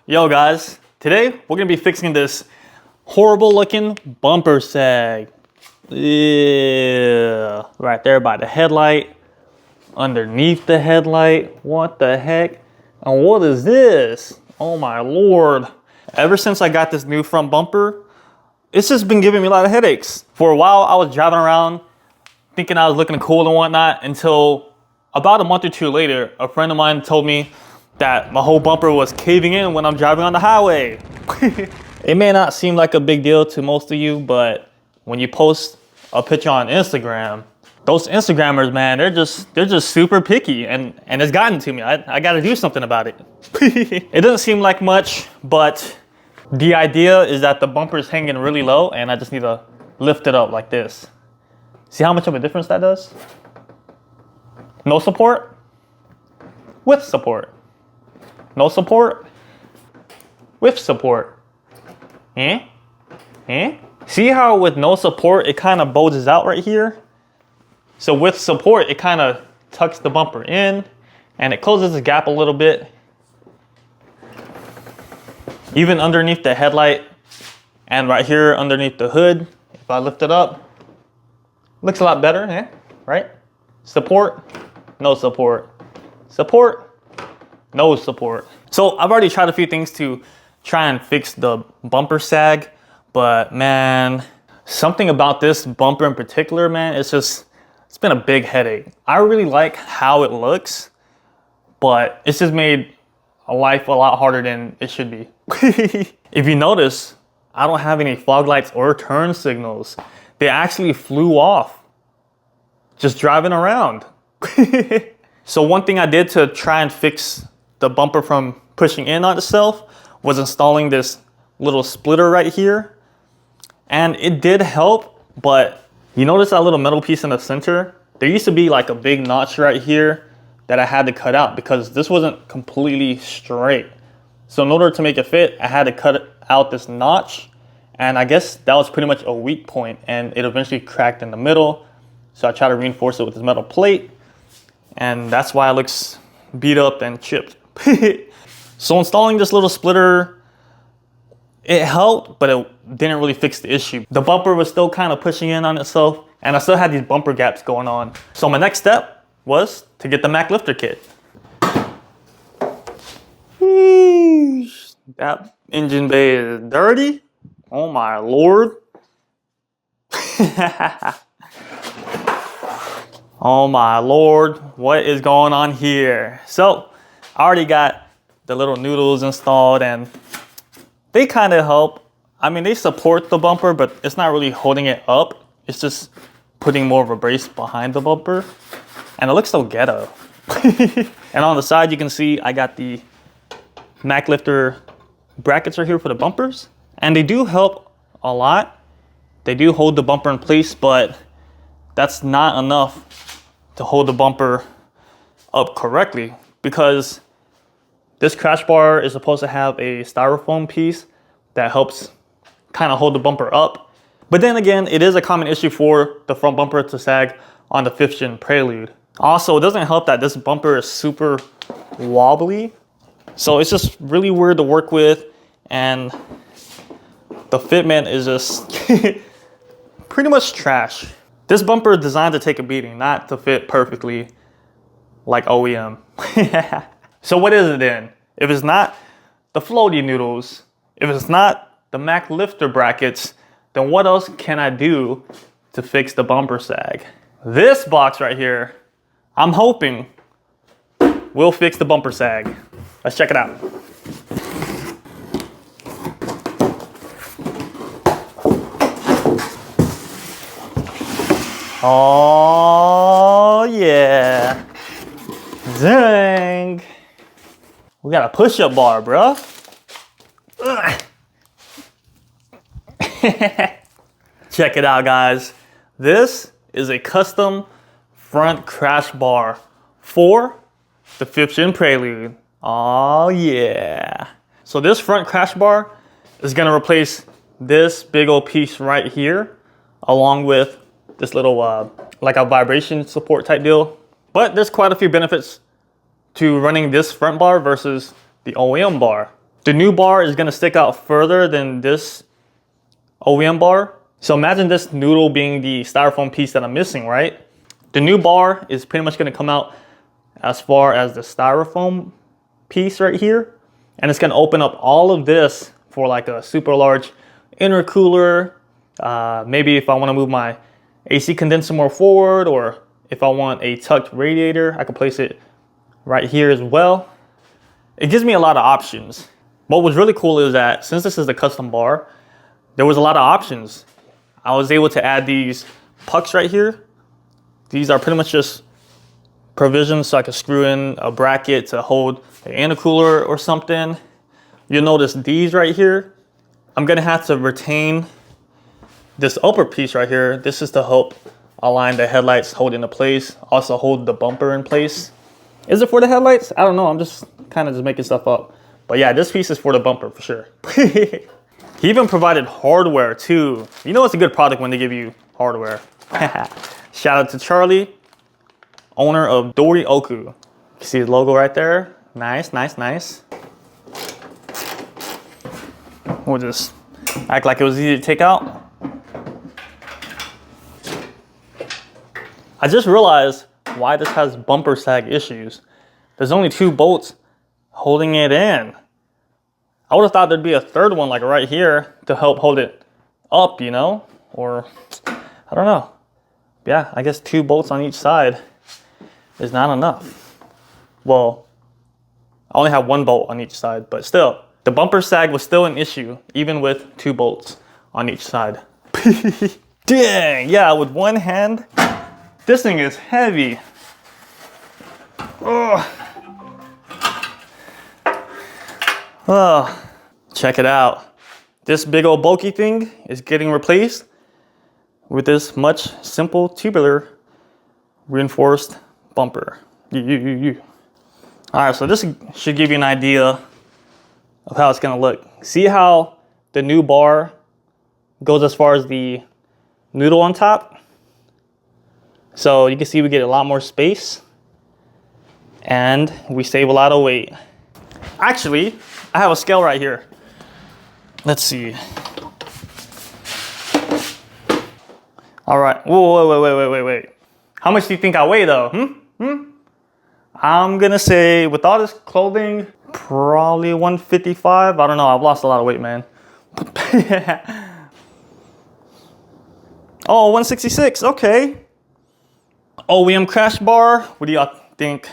Yo guys, today we're gonna be fixing this horrible looking bumper sag. Yeah, right there by the headlight, underneath the headlight. What the heck? And what is this? Oh my lord. Ever since I got this new front bumper, it's just been giving me a lot of headaches. For a while I was driving around thinking I was looking cool and whatnot until about a month or two later, a friend of mine told me that my whole bumper was caving in when I'm driving on the highway. It may not seem like a big deal to most of you, but when you post a picture on Instagram, those Instagrammers, man, they're just super picky, and it's gotten to me. I gotta do something about it. It doesn't seem like much, but the idea is that the bumper is hanging really low and I just need to lift it up like this. See how much of a difference that does? No support, with support. No support, with support. See how with no support, it kind of bulges out right here? So with support, it kind of tucks the bumper in and it closes the gap a little bit. Even underneath the headlight and right here underneath the hood, if I lift it up, looks a lot better, right? Support, no support. Support, no support. So I've already tried a few things to try and fix the bumper sag, but man, something about this bumper in particular, man, it's been a big headache. I really like how it looks, but it's just made life a lot harder than it should be. If you notice, I don't have any fog lights or turn signals. They actually flew off just driving around. So one thing I did to try and fix the bumper from pushing in on itself was installing this little splitter right here. And it did help, but you notice that little metal piece in the center? There used to be like a big notch right here that I had to cut out because this wasn't completely straight. So in order to make it fit, I had to cut out this notch. And I guess that was pretty much a weak point and it eventually cracked in the middle. So I tried to reinforce it with this metal plate. And that's why it looks beat up and chipped. So installing this little splitter, it helped, but it didn't really fix the issue. The bumper was still kind of pushing in on itself, and I still had these bumper gaps going on. So my next step was to get the Mac lifter kit. That engine bay is dirty. Oh my lord. Oh my lord, what is going on here? So I already got the little noodles installed and they kind of help. I mean, they support the bumper, but it's not really holding it up. It's just putting more of a brace behind the bumper and it looks so ghetto. And on the side, you can see I got the Mac lifter brackets right here for the bumpers, and they do help a lot. They do hold the bumper in place, but that's not enough to hold the bumper up correctly because this crash bar is supposed to have a styrofoam piece that helps kind of hold the bumper up. But then again, it is a common issue for the front bumper to sag on the 5th gen Prelude. Also, it doesn't help that this bumper is super wobbly. So it's just really weird to work with, and the fitment is just pretty much trash. This bumper is designed to take a beating, not to fit perfectly like OEM. So what is it then? If it's not the floaty noodles, if it's not the Mac lifter brackets, then what else can I do to fix the bumper sag? This box right here, I'm hoping will fix the bumper sag. Let's check it out. Oh yeah. Dang. We got a push-up bar, bro. Check it out, guys. This is a custom front crash bar for the 5th gen Prelude. Oh yeah. So this front crash bar is gonna replace this big old piece right here, along with this little like a vibration support type deal. But there's quite a few benefits to running this front bar versus the OEM bar. The new bar is gonna stick out further than this OEM bar. So imagine this noodle being the styrofoam piece that I'm missing, right? The new bar is pretty much gonna come out as far as the styrofoam piece right here. And it's gonna open up all of this for like a super large intercooler. Maybe if I wanna move my AC condenser more forward, or if I want a tucked radiator, I can place it right here as well. It gives me a lot of options. What was really cool is that since this is a custom bar, there was a lot of options. I was able to add these pucks right here. These are pretty much just provisions so I could screw in a bracket to hold an intercooler or something. You'll notice these right here, I'm gonna have to retain this upper piece right here. This is to help align the headlights, hold into place, also hold the bumper in place. Is it for the headlights? I don't know, I'm just kind of just making stuff up. But yeah, this piece is for the bumper for sure. He even provided hardware too. You know it's a good product when they give you hardware. Shout out to Charlie, owner of Dori Oku. You see his logo right there? Nice, nice, nice. We'll just act like it was easy to take out. I just realized why this has bumper sag issues. There's only 2 bolts holding it in. I would have thought there'd be a third one like right here to help hold it up, you know? Or, I don't know. Yeah, I guess 2 bolts on each side is not enough. Well, I only have 1 bolt on each side, but still, the bumper sag was still an issue, even with 2 bolts on each side. Dang, yeah, with one hand, this thing is heavy. Oh. Oh, check it out. This big old bulky thing is getting replaced with this much simple tubular reinforced bumper. All right, so this should give you an idea of how it's gonna look. See how the new bar goes as far as the noodle on top? So you can see we get a lot more space and we save a lot of weight. Actually, I have a scale right here. Let's see. All right, whoa, wait. How much do you think I weigh though? I'm gonna say with all this clothing, probably 155. I don't know, I've lost a lot of weight, man. Oh, 166, okay. OEM crash bar, what do y'all think?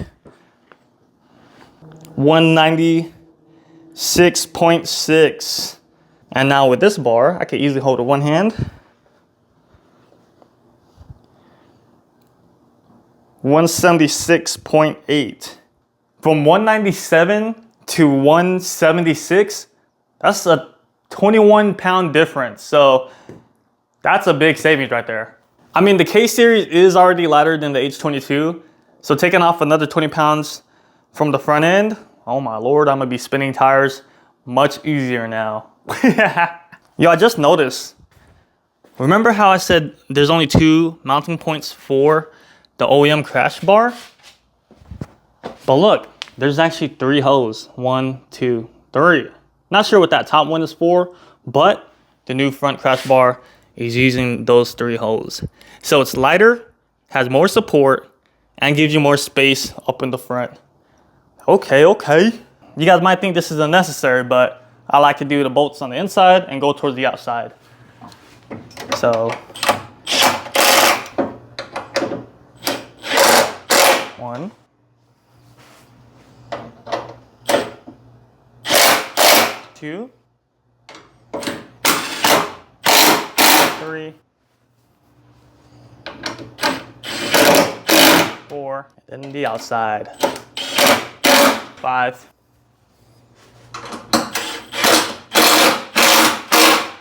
196.6. And now with this bar, I could easily hold it one hand. 176.8. From 197 to 176, that's a 21-pound difference. So that's a big savings right there. I mean, the K series is already lighter than the H22. So taking off another 20 pounds from the front end, oh my Lord, I'm gonna be spinning tires much easier now. Yo, I just noticed. Remember how I said there's only 2 mounting points for the OEM crash bar? But look, there's actually 3 holes. 1, 2, 3. Not sure what that top one is for, but the new front crash bar is using those 3 holes. So it's lighter, has more support, and gives you more space up in the front. Okay. You guys might think this is unnecessary, but I like to do the bolts on the inside and go towards the outside. So, 1, 2, 3, 4, and then the outside. 5,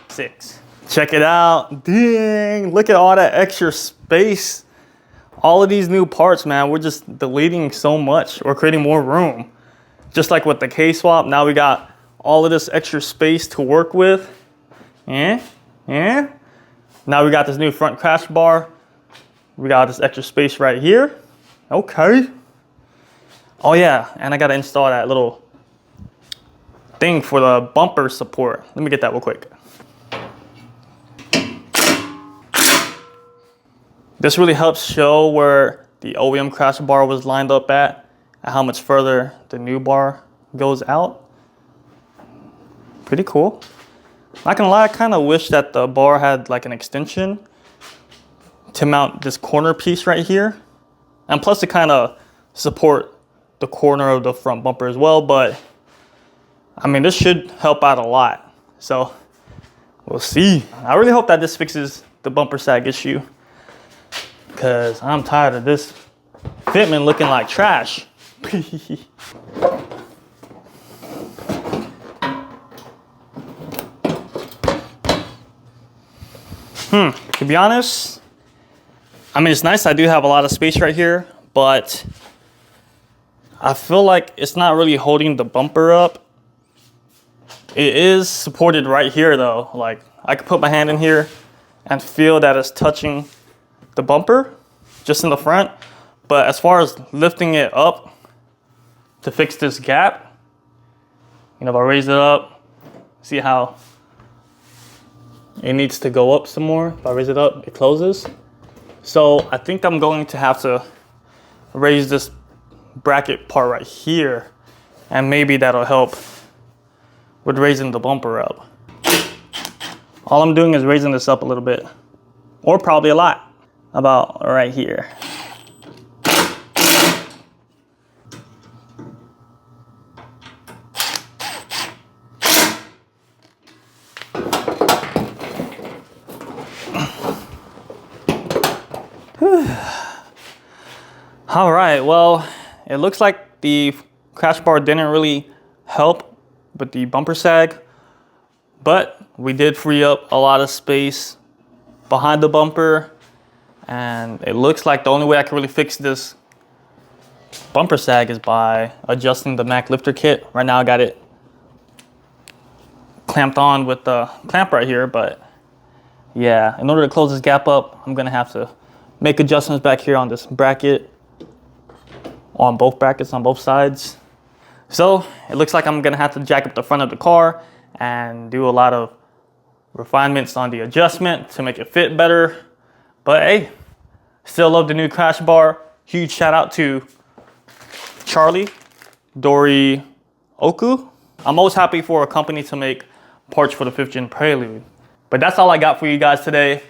6. Check it out. Dang, look at all that extra space. All of these new parts, man, we're just deleting so much or creating more room. Just like with the K-swap, now we got all of this extra space to work with. Yeah. Now we got this new front crash bar. We got this extra space right here. Okay. Oh yeah, and I gotta install that little thing for the bumper support. Let me get that real quick. This really helps show where the OEM crash bar was lined up at and how much further the new bar goes out. Pretty cool. Not gonna lie, I kind of wish that the bar had like an extension to mount this corner piece right here. And plus to kind of support the corner of the front bumper as well. But I mean, this should help out a lot. So we'll see. I really hope that this fixes the bumper sag issue, because I'm tired of this fitment looking like trash. To be honest, I mean, it's nice I do have a lot of space right here, but I feel like it's not really holding the bumper up. It is supported right here though. Like, I could put my hand in here and feel that it's touching the bumper just in the front. But as far as lifting it up to fix this gap, you know, if I raise it up, see how it needs to go up some more. If I raise it up, it closes. So I think I'm going to have to raise this bracket part right here, and maybe that'll help with raising the bumper up. All I'm doing is raising this up a little bit, or probably a lot, about right here. All right, well, it looks like the crash bar didn't really help with the bumper sag, but we did free up a lot of space behind the bumper, and it looks like the only way I can really fix this bumper sag is by adjusting the Mac lifter kit. Right now I got it clamped on with the clamp right here, but yeah, in order to close this gap up, I'm gonna have to make adjustments back here on this bracket, on both brackets on both sides. So it looks like I'm gonna have to jack up the front of the car and do a lot of refinements on the adjustment to make it fit better. But hey, still love the new crash bar. Huge shout out to Charlie Dory Oku. I'm always happy for a company to make parts for the 5th gen Prelude. But that's all I got for you guys today.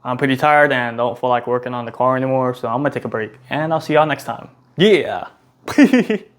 I'm pretty tired and don't feel like working on the car anymore, so I'm gonna take a break, and I'll see y'all next time. Yeah.